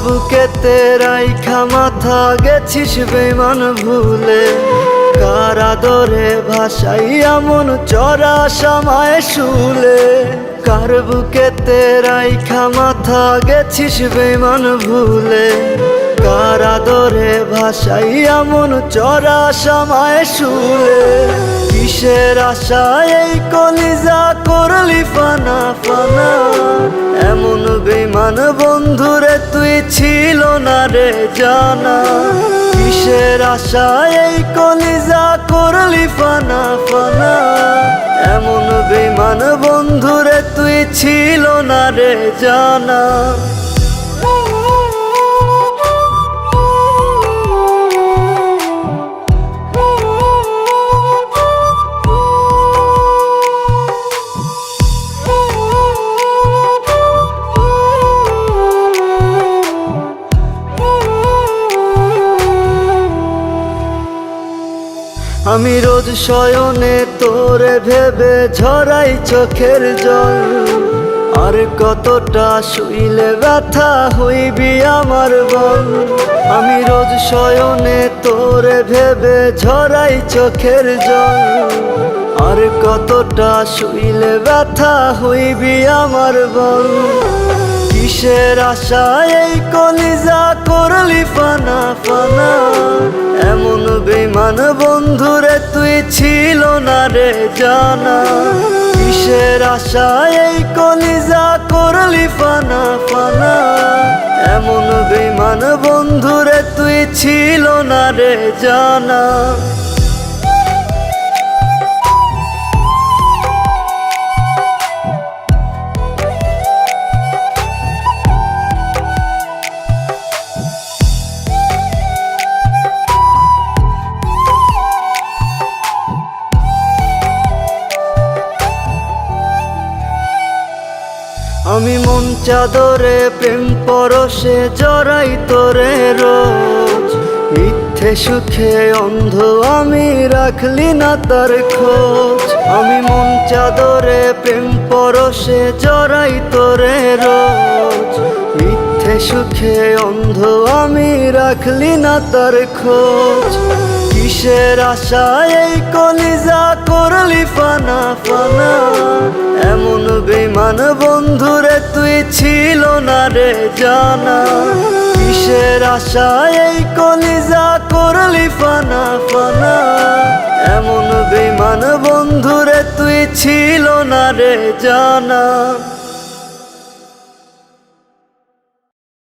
বুকেতে রাইখা মাথা গেছিস বেমান ভুলে, কার আদরে ভাসাইয়া মন চরা সামায় শুলে। কার বুকেতে রাইখা মাথা গেছিস বেমান ভুলে, কার আদরে ভাসাইয়া মন চরা সামায় শুলে। কিসের আশায় এই কলিজা করলি ফানা ফানা, এমন বেমান বন্ধুরে তুই ছিল না রে জানা। কিসের আশায় এই কলিজা করলি ফানা ফানা, এমন বেমান বন্ধুরে তুই ছিল না রে জানা। আমি রোজ শয়নে তোরে ভেবে ঝরাই চোখের জল, আর কতটা শুইলে ব্যথা হইবি আমার বল। আমি রোজ শয়নে তোরে ভেবে ঝরাই চোখের জল, আর কতটা শুইলে ব্যথা হইবি আমার বল। কিসের আশায় এই কলিজা করলি ফানা ফানা, এমন বেমান বন্ধুরে তুই ছিল না রে জানা। কিসের আশায় এই কলিজা করলি ফানা ফানা, এমন বেমান বন্ধুরে তুই ছিল না রে জানা। আমি মন চাদরে প্রেম পরশে জড়াই তোরে রোজ, মিথ্যে সুখে অন্ধ আমি রাখলি না তার খোঁজ। আমি মন চাদরে প্রেম পরশে জড়াই তোরে রোজ, মিথ্যে সুখে অন্ধ আমি রাখলি না তার খোঁজ। কিসের আশায় এই কলিজা করলি ফানা ফানা, এমন বেমান বন্ধুরে তুই ছিল না রে জানা। কিসের আশায় এই কলিজা করলি ফানা ফানা, এমন বেমান বন্ধুরে তুই ছিল না রে জানা।